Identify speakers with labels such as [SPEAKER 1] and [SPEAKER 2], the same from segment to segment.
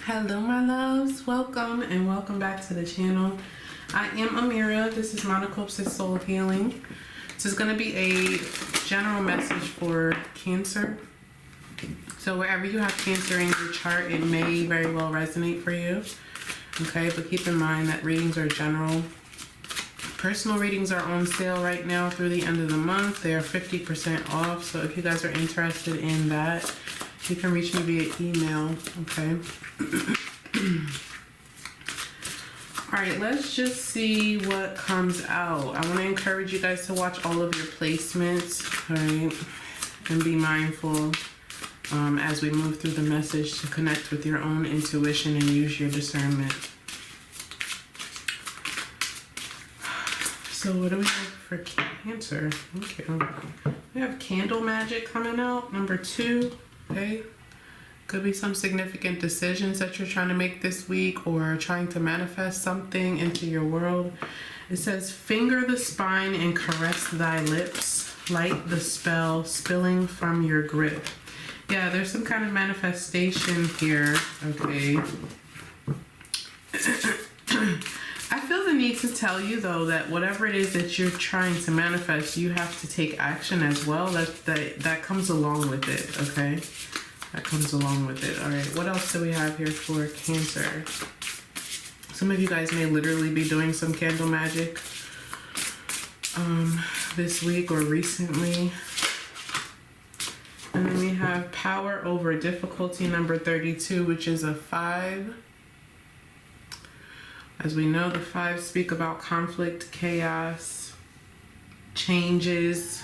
[SPEAKER 1] Hello my loves, welcome and welcome back to the channel. I am Amira. This is Monachopsis Soul Healing. This is going to be a general message for Cancer. So wherever you have Cancer in your chart, it may very well resonate for you. Okay, but keep in mind that readings are general. Personal readings are on sale right now through the end of the month. They are 50% off. So if you guys are interested in that, you can reach me via email. Okay. Alright, let's just see what comes out. I want to encourage you guys to watch all of your placements, alright, and be mindful as we move through the message to connect with your own intuition and use your discernment. So what do we have for Cancer? Okay, we have Candle Magic coming out, number 2, okay. Could be some significant decisions that you're trying to make this week or trying to manifest something into your world. It says, finger the spine and caress thy lips, light the spell spilling from your grip. Yeah, there's some kind of manifestation here, okay. I feel the need to tell you though that whatever it is that you're trying to manifest, you have to take action as well. That comes along with it, okay. That comes along with it. All right, what else do we have here for Cancer? Some of you guys may literally be doing some candle magic this week or recently. And then we have Power Over Difficulty, number 32, which is a 5. As we know, the 5 speak about conflict, chaos, changes,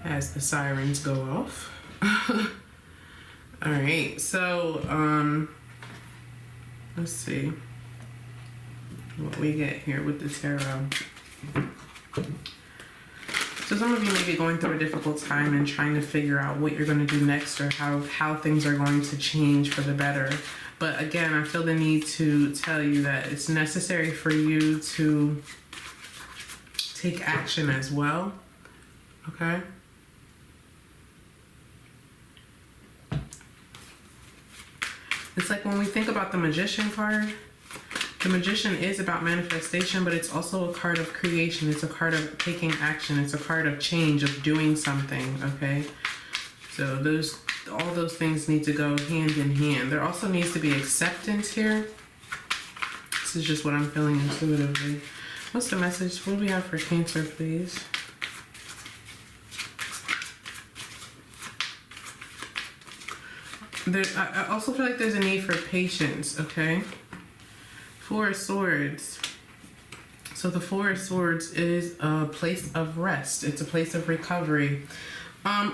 [SPEAKER 1] as the sirens go off. All right, so let's see what we get here with the tarot. So some of you may be going through a difficult time and trying to figure out what you're going to do next or how things are going to change for the better. But again, I feel the need to tell you that it's necessary for you to take action as well, okay? It's like when we think about the Magician card, the Magician is about manifestation, but it's also a card of creation. It's a card of taking action. It's a card of change, of doing something, okay? So all those things need to go hand in hand. There also needs to be acceptance here. This is just what I'm feeling intuitively. What's the message? What do we have for Cancer, please? I also feel like there's a need for patience, okay? 4 of Swords. So the 4 of Swords is a place of rest. It's a place of recovery.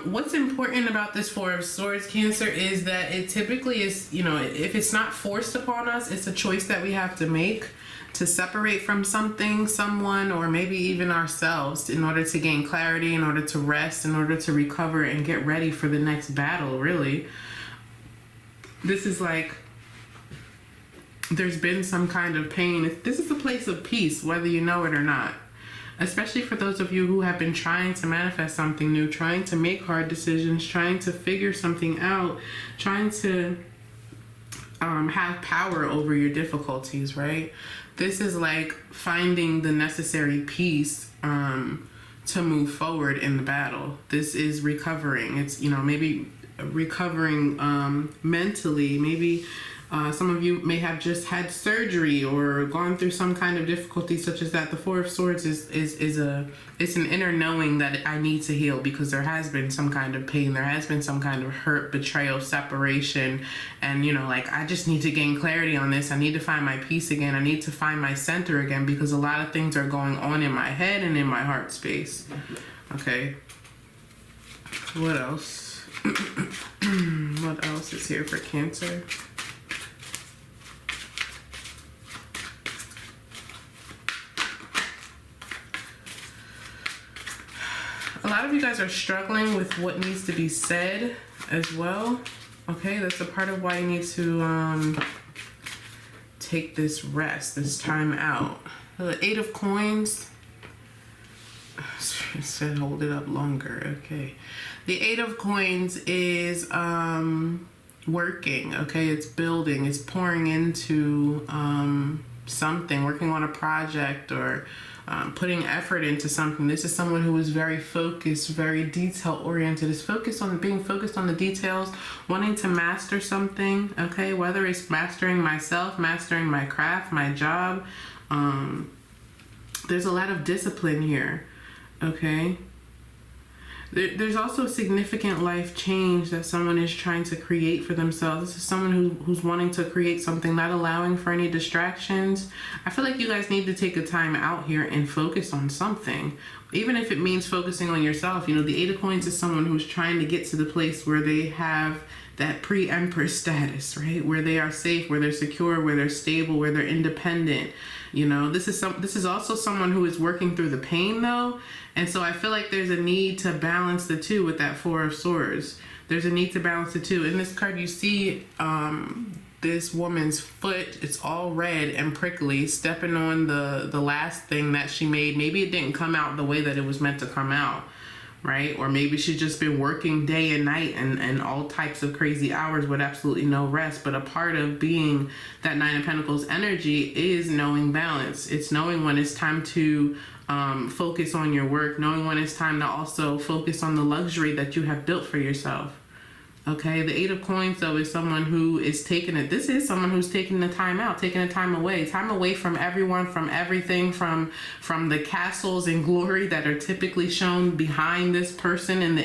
[SPEAKER 1] What's important about this 4 of Swords, Cancer, is that it typically is, you know, if it's not forced upon us, it's a choice that we have to make to separate from something, someone, or maybe even ourselves in order to gain clarity, in order to rest, in order to recover and get ready for the next battle, really. This is like there's been some kind of pain. This is a place of peace, whether you know it or not. Especially for those of you who have been trying to manifest something new, trying to make hard decisions, trying to figure something out, trying to have power over your difficulties, right? This is like finding the necessary peace to move forward in the battle. This is recovering. It's, you know, maybe recovering mentally. Maybe some of you may have just had surgery or gone through some kind of difficulty such as that. The 4 of Swords is an inner knowing that I need to heal because there has been some kind of pain, there has been some kind of hurt, betrayal, separation, and you know, like I just need to gain clarity on this. I need to find my peace again. I need to find my center again because a lot of things are going on in my head and in my heart space. Okay. What else? What else is here for Cancer? A lot of you guys are struggling with what needs to be said as well. Okay, that's a part of why you need to take this rest, this time out. The 8 of Coins. It said hold it up longer. Okay. The Eight of Coins is working. Okay, it's building. It's pouring into something, working on a project, or putting effort into something. This is someone who is very focused, very detail oriented. Is focused on being focused on the details, wanting to master something. Okay, whether it's mastering myself, mastering my craft, my job. There's a lot of discipline here. Okay. There's also significant life change that someone is trying to create for themselves. This is someone who's wanting to create something, not allowing for any distractions. I feel like you guys need to take a time out here and focus on something. Even if it means focusing on yourself. You know, the Eight of Coins is someone who's trying to get to the place where they have that pre-empress status, right? Where they are safe, where they're secure, where they're stable, where they're independent. You know, this is also someone who is working through the pain, though. And so I feel like there's a need to balance the two with that Four of Swords. There's a need to balance the two. In this card, you see this woman's foot. It's all red and prickly, stepping on the last thing that she made. Maybe it didn't come out the way that it was meant to come out, right? Or maybe she's just been working day and night and all types of crazy hours with absolutely no rest. But a part of being that Nine of Pentacles energy is knowing balance. It's knowing when it's time to focus on your work, knowing when it's time to also focus on the luxury that you have built for yourself. Okay, the Eight of Coins, though, is someone who is taking it. This is someone who's taking the time out, taking the time away from everyone, from everything, from the castles and glory that are typically shown behind this person in the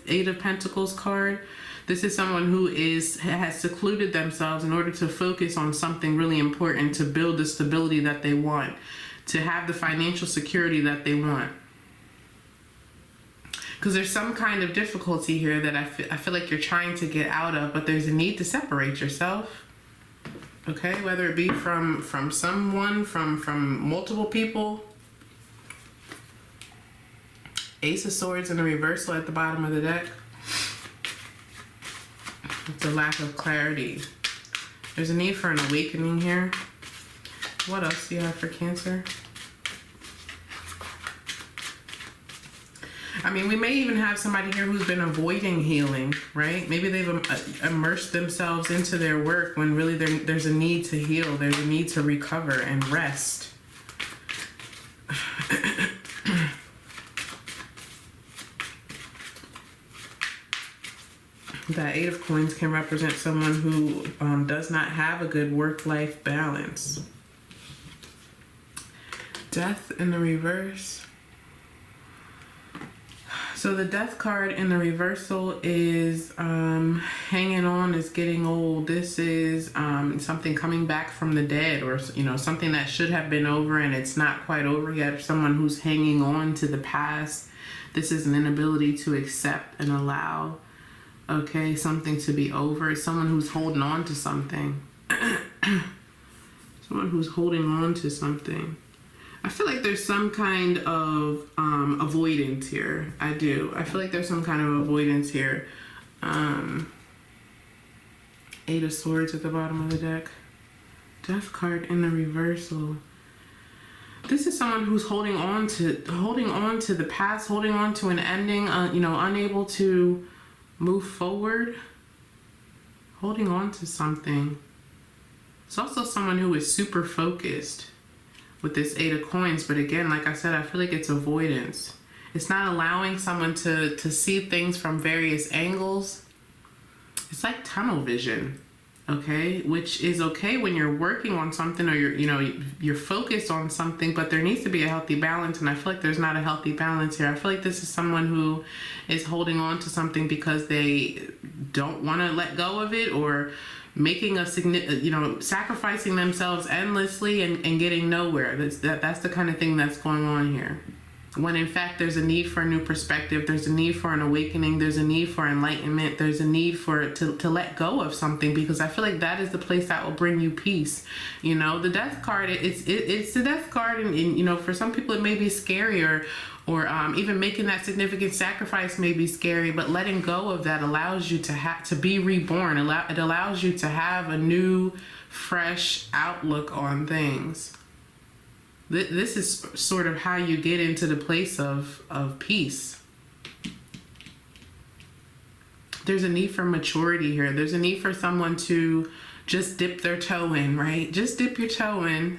[SPEAKER 1] Eight of Pentacles card. This is someone who has secluded themselves in order to focus on something really important, to build the stability that they want, to have the financial security that they want. Because there's some kind of difficulty here that I feel like you're trying to get out of, but there's a need to separate yourself. Okay, whether it be from someone, from multiple people. Ace of Swords in the reversal at the bottom of the deck. It's a lack of clarity. There's a need for an awakening here. What else do you have for Cancer? I mean, we may even have somebody here who's been avoiding healing, right? Maybe they've immersed themselves into their work when really there's a need to heal. There's a need to recover and rest. That Eight of Coins can represent someone who does not have a good work-life balance. Death in the reverse. So the Death card in the reversal is hanging on, is getting old. This is something coming back from the dead, or something that should have been over and it's not quite over yet. Someone who's hanging on to the past. This is an inability to accept and allow, okay, something to be over. It's someone who's holding on to something. Someone who's holding on to something. I feel like there's some kind of avoidance here. I do. I feel like there's some kind of avoidance here. Eight of Swords at the bottom of the deck. Death card in the reversal. This is someone who's holding on to the past, holding on to an ending, unable to move forward, holding on to something. It's also someone who is super focused with this Eight of Coins, but again, like I said, I feel like it's avoidance. It's not allowing someone to see things from various angles. It's like tunnel vision, okay? Which is okay when you're working on something or you're focused on something, but there needs to be a healthy balance, and I feel like there's not a healthy balance here. I feel like this is someone who is holding on to something because they don't want to let go of it, or making sacrificing themselves endlessly and getting nowhere. That's the kind of thing that's going on here. When in fact there's a need for a new perspective, there's a need for an awakening, there's a need for enlightenment, there's a need for to let go of something, because I feel like that is the place that will bring you peace. The Death card, it's the Death card, and for some people it may be scary, or even making that significant sacrifice may be scary, but letting go of that allows you to be reborn. It allows you to have a new, fresh outlook on things. This is sort of how you get into the place of peace. There's a need for maturity here. There's a need for someone to just dip their toe in, right? Just dip your toe in.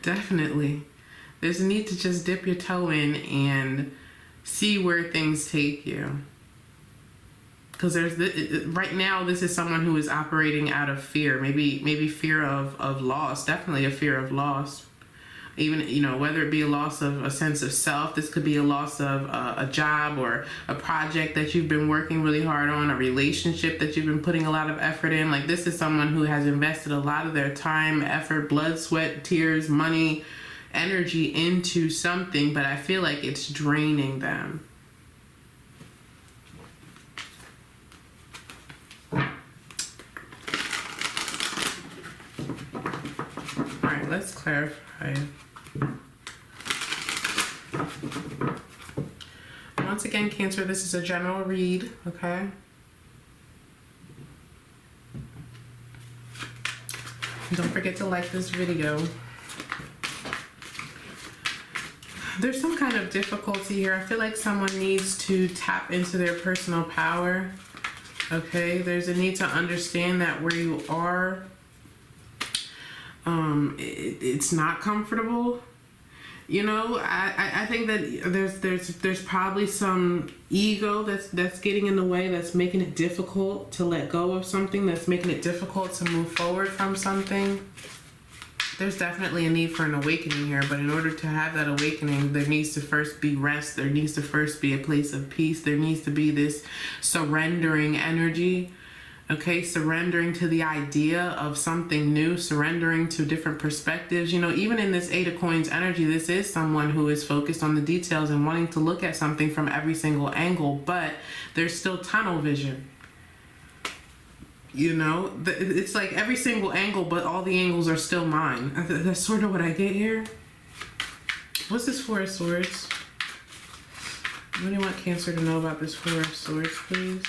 [SPEAKER 1] Definitely. There's a need to just dip your toe in and see where things take you. Because right now, this is someone who is operating out of fear. Maybe fear of loss. Definitely a fear of loss. Even, whether it be a loss of a sense of self, this could be a loss of a job or a project that you've been working really hard on, a relationship that you've been putting a lot of effort in. Like, this is someone who has invested a lot of their time, effort, blood, sweat, tears, money, energy into something, but I feel like it's draining them. All right, let's clarify. Once again, Cancer, this is a general read, okay? Don't forget to like this video. There's some kind of difficulty here. I feel like someone needs to tap into their personal power, okay? There's a need to understand that where you are, it's not comfortable. I think that there's probably some ego that's getting in the way, that's making it difficult to let go of something, that's making it difficult to move forward from something. There's definitely a need for an awakening here, but in order to have that awakening, there needs to first be rest. There needs to first be a place of peace. There needs to be this surrendering energy. Okay, surrendering to the idea of something new, surrendering to different perspectives. Even in this Eight of Coins energy, this is someone who is focused on the details and wanting to look at something from every single angle, but there's still tunnel vision. It's like every single angle, but all the angles are still mine. That's sort of what I get here. What's this Four of Swords? What do you want Cancer to know about this Four of Swords, please?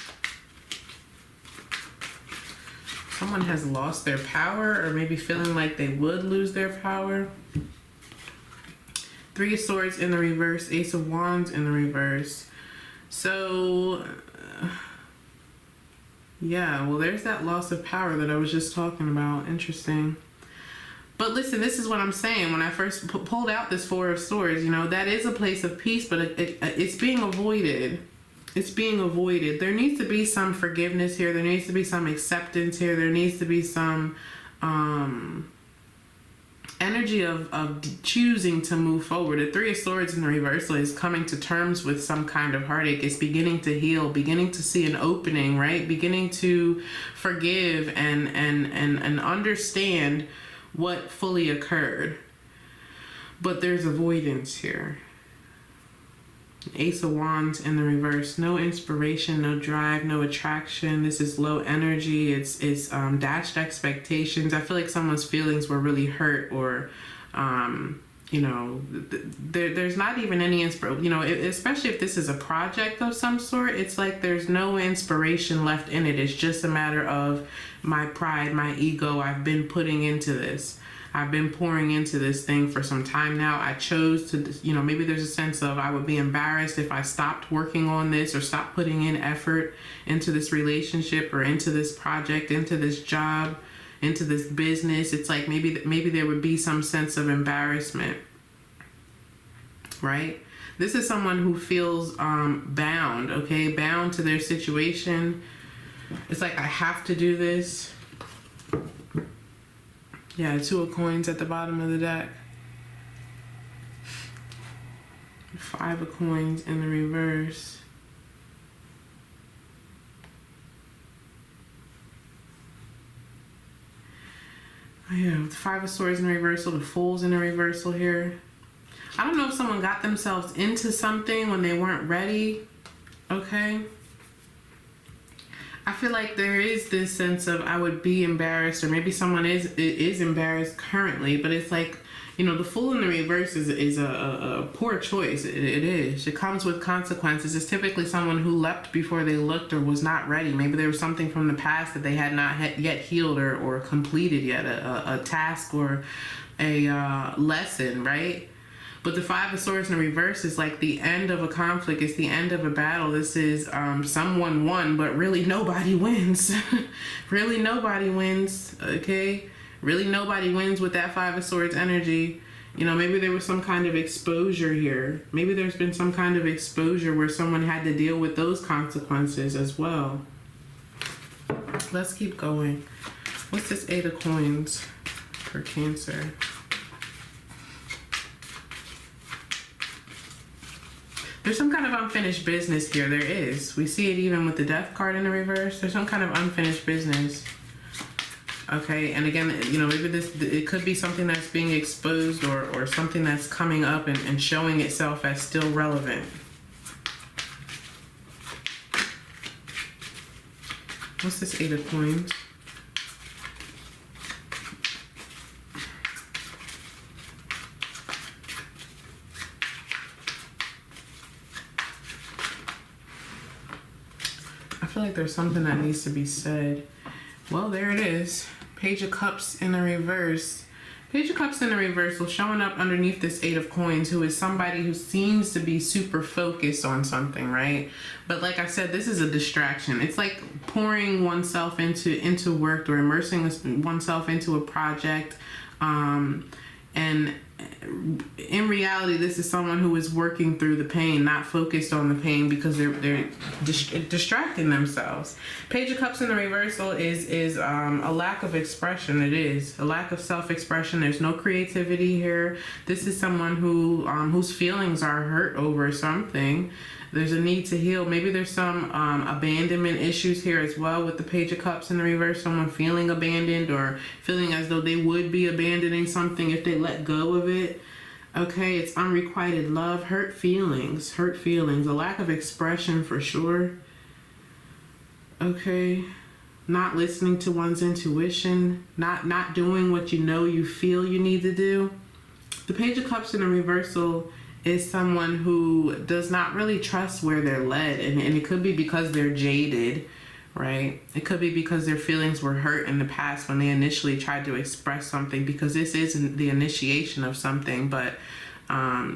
[SPEAKER 1] Someone has lost their power, or maybe feeling like they would lose their power. Three of Swords in the reverse, Ace of Wands in the reverse. So, yeah, well, there's that loss of power that I was just talking about. Interesting. But listen, this is what I'm saying. When I first pulled out this Four of Swords, that is a place of peace, but it's being avoided. It's being avoided. There needs to be some forgiveness here. There needs to be some acceptance here. There needs to be some energy of choosing to move forward. The Three of Swords in the reversal is coming to terms with some kind of heartache. It's beginning to heal, beginning to see an opening, right? Beginning to forgive and understand what fully occurred. But there's avoidance here. Ace of Wands in the reverse. No inspiration, no drive, no attraction. This is low energy. It's dashed expectations. I feel like someone's feelings were really hurt, or there's not even any inspiration. Especially if this is a project of some sort, it's like there's no inspiration left in it. It's just a matter of my pride, my ego. I've been putting into this. I've been pouring into this thing for some time now. I chose to, maybe there's a sense of I would be embarrassed if I stopped working on this or stopped putting in effort into this relationship or into this project, into this job, into this business. It's like maybe there would be some sense of embarrassment, right? This is someone who feels bound, okay? Bound to their situation. It's like, I have to do this. Yeah, Two of Coins at the bottom of the deck. Five of Coins in the reverse. Yeah, the Five of Swords in the reversal, the Fools in the reversal here. I don't know if someone got themselves into something when they weren't ready, okay? I feel like there is this sense of I would be embarrassed, or maybe someone is embarrassed currently, but it's like, you know, the Fool in the reverse is a poor choice. It is. It comes with consequences. It's typically someone who leapt before they looked or was not ready. Maybe there was something from the past that they had not yet healed or completed yet, a task or a lesson, right? But the Five of Swords in the reverse is like the end of a conflict. It's the end of a battle. This is someone won, but really nobody wins. Really nobody wins, okay? Really nobody wins with that Five of Swords energy. You know, maybe there was some kind of exposure here. Maybe there's been some kind of exposure where someone had to deal with those consequences as well. Let's keep going. What's this Eight of Coins for Cancer? There's some kind of unfinished business here. There is. We see it even with the Death card in the reverse. There's some kind of unfinished business. Okay, and again, you know, maybe it could be something that's being exposed or something that's coming up and showing itself as still relevant. What's this Eight of Coins? I feel like there's something that needs to be said. Well, there it is. Page of Cups in the reverse. Page of Cups in the reversal showing up underneath this Eight of Coins, who is somebody who seems to be super focused on something, right? But like I said, this is a distraction. It's like pouring oneself into work or immersing oneself into a project. And in reality, this is someone who is working through the pain, not focused on the pain because they're distracting themselves. Page of Cups in the reversal is a lack of expression. It is a lack of self-expression. There's no creativity here. This is someone who whose feelings are hurt over something. There's a need to heal. Maybe there's some abandonment issues here as well with the Page of Cups in the reverse. Someone feeling abandoned or feeling as though they would be abandoning something if they let go of it. Okay, it's unrequited love, hurt feelings, a lack of expression for sure. Okay, not listening to one's intuition, not doing what you know you feel you need to do. The Page of Cups in the reversal is someone who does not really trust where they're led. And it could be because they're jaded, right? It could be because their feelings were hurt in the past when they initially tried to express something, because this isn't the initiation of something, but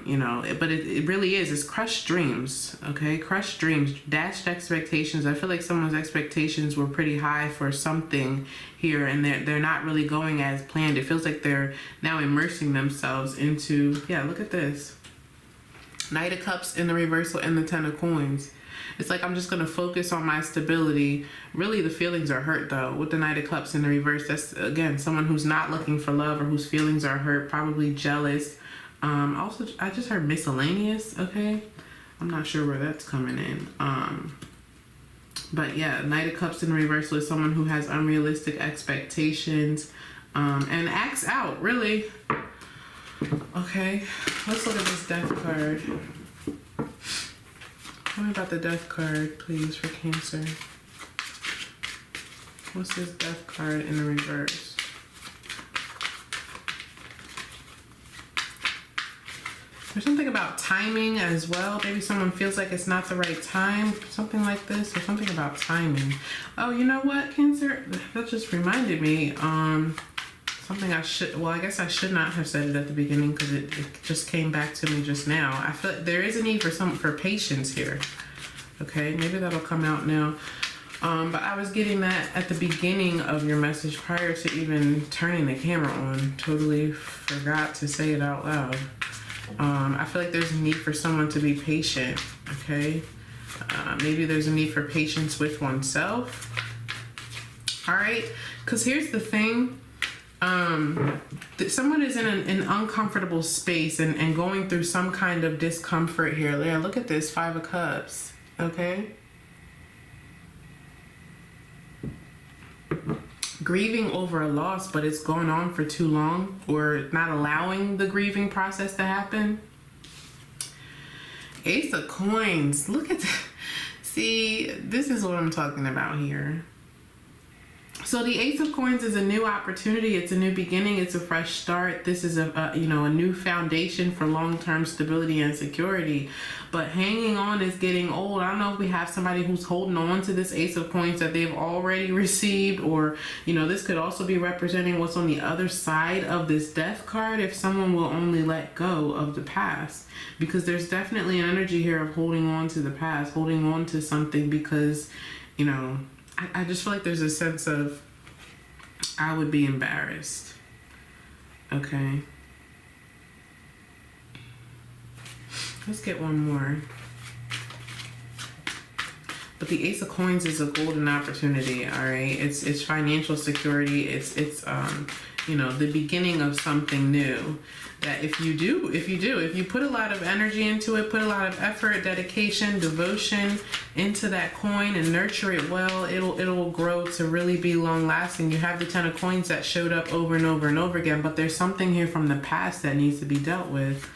[SPEAKER 1] you know, but it really is. It's crushed dreams, okay? Crushed dreams, dashed expectations. I feel like someone's expectations were pretty high for something here, and they're not really going as planned. It feels like they're now immersing themselves into, yeah, look at this. Knight of Cups in the reversal and the Ten of Coins. It's like I'm just going to focus on my stability. Really, the feelings are hurt, though. With the Knight of Cups in the reverse, that's, again, someone who's not looking for love or whose feelings are hurt, probably jealous. Also, I just heard miscellaneous, okay? I'm not sure where that's coming in. But, yeah, Knight of Cups in the reversal is someone who has unrealistic expectations and acts out, really. Okay, let's look at this Death card. Tell me about the Death card, please, for Cancer. What's this Death card in the reverse? There's something about timing as well. Maybe someone feels like it's not the right time, something like this, or something about timing. Oh, you know what, Cancer? That just reminded me. Something I guess I should not have said it at the beginning because it just came back to me just now. I feel like there is a need for patience here. Okay, maybe that'll come out now. But I was getting that at the beginning of your message prior to even turning the camera on. Totally forgot to say it out loud. I feel like there's a need for someone to be patient, okay? Maybe there's a need for patience with oneself. All right, because here's the thing. Someone is in an uncomfortable space and going through some kind of discomfort here. Yeah, look at this, Five of Cups, okay? Grieving over a loss, but it's going on for too long, or not allowing the grieving process to happen. Ace of Coins, look at that. See, this is what I'm talking about here. So the Ace of Coins is a new opportunity. It's a new beginning. It's a fresh start. This is a new foundation for long-term stability and security. But hanging on is getting old. I don't know if we have somebody who's holding on to this Ace of Coins that they've already received, or, this could also be representing what's on the other side of this Death card, if someone will only let go of the past. Because there's definitely an energy here of holding on to the past, holding on to something because, I just feel like there's a sense of, I would be embarrassed. Okay. Let's get one more. But the Ace of Coins is a golden opportunity, all right? It's financial security. It's the beginning of something new. That if you put a lot of energy into it, put a lot of effort, dedication, devotion into that coin and nurture it well, it'll grow to really be long lasting. You have the Ten of Coins that showed up over and over and over again, but there's something here from the past that needs to be dealt with.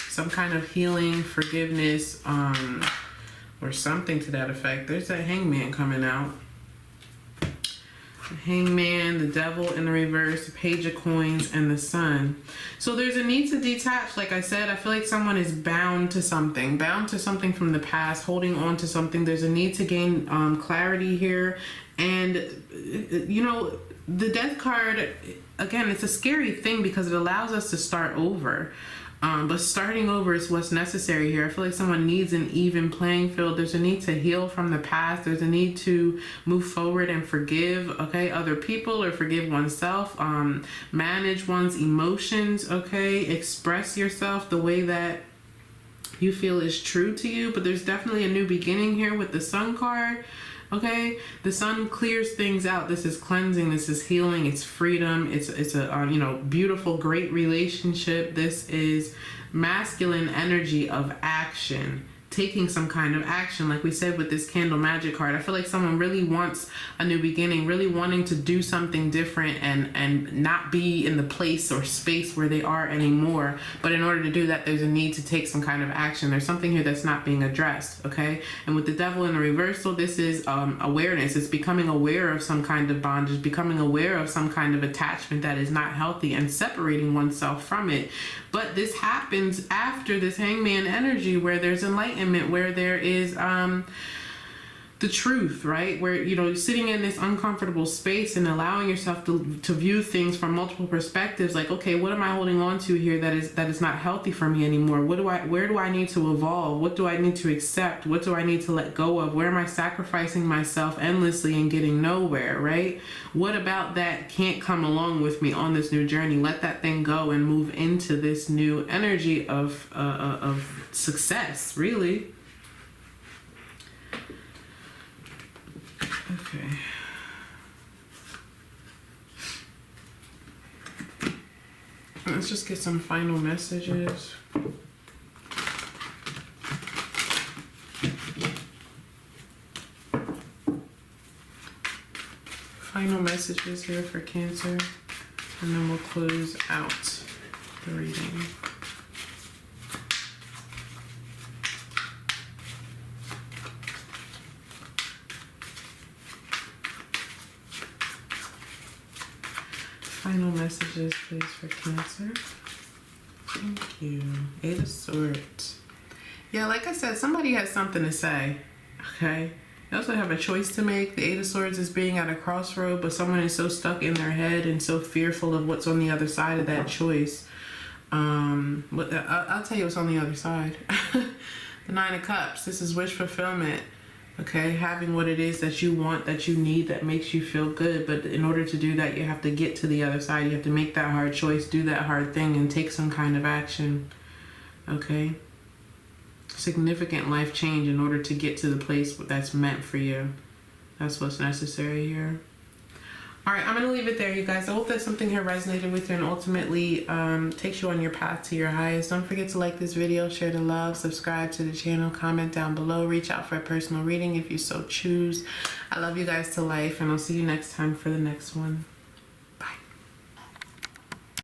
[SPEAKER 1] Some kind of healing, forgiveness, or something to that effect. There's that Hangman coming out. Hangman, the Devil in the reverse, Page of Coins, and the Sun. So there's a need to detach. Like I said, I feel like someone is bound to something from the past, holding on to something. There's a need to gain clarity here. And, the Death card, again, it's a scary thing because it allows us to start over. But starting over is what's necessary here. I feel like someone needs an even playing field. There's a need to heal from the past. There's a need to move forward and forgive, okay, other people or forgive oneself. Manage one's emotions, okay? Express yourself the way that you feel is true to you. But there's definitely a new beginning here with the Sun card. Okay, the Sun clears things out. This is cleansing. This is healing. It's freedom. It's a beautiful, great relationship. This is masculine energy of action, taking some kind of action. Like we said with this Candle Magic card, I feel like someone really wants a new beginning, really wanting to do something different and not be in the place or space where they are anymore. But in order to do that, there's a need to take some kind of action. There's something here that's not being addressed, okay? And with the Devil in the reversal, this is awareness. It's becoming aware of some kind of bondage, becoming aware of some kind of attachment that is not healthy and separating oneself from it. But this happens after this Hangman energy where there's enlightenment, where there is the truth, right? Where, sitting in this uncomfortable space and allowing yourself to view things from multiple perspectives. Like, okay, what am I holding on to here that is not healthy for me anymore? Where do I need to evolve? What do I need to accept? What do I need to let go of? Where am I sacrificing myself endlessly and getting nowhere, right? What about that can't come along with me on this new journey? Let that thing go and move into this new energy of success, really. Okay. Let's just get some final messages. Final messages here for Cancer, and then we'll close out the reading. Final messages, please, for Cancer. Thank you. Eight of Swords. Yeah, like I said, somebody has something to say, okay? They also have a choice to make. The Eight of Swords is being at a crossroad, but someone is so stuck in their head and so fearful of what's on the other side of that choice. But I'll tell you what's on the other side. The Nine of Cups. This is wish fulfillment. Okay, having what it is that you want, that you need, that makes you feel good. But in order to do that, you have to get to the other side. You have to make that hard choice, do that hard thing, and take some kind of action. Okay? Significant life change in order to get to the place that's meant for you. That's what's necessary here. All right, I'm going to leave it there, you guys. I hope that something here resonated with you and ultimately takes you on your path to your highest. Don't forget to like this video, share the love, subscribe to the channel, comment down below, reach out for a personal reading if you so choose. I love you guys to life, and I'll see you next time for the next one.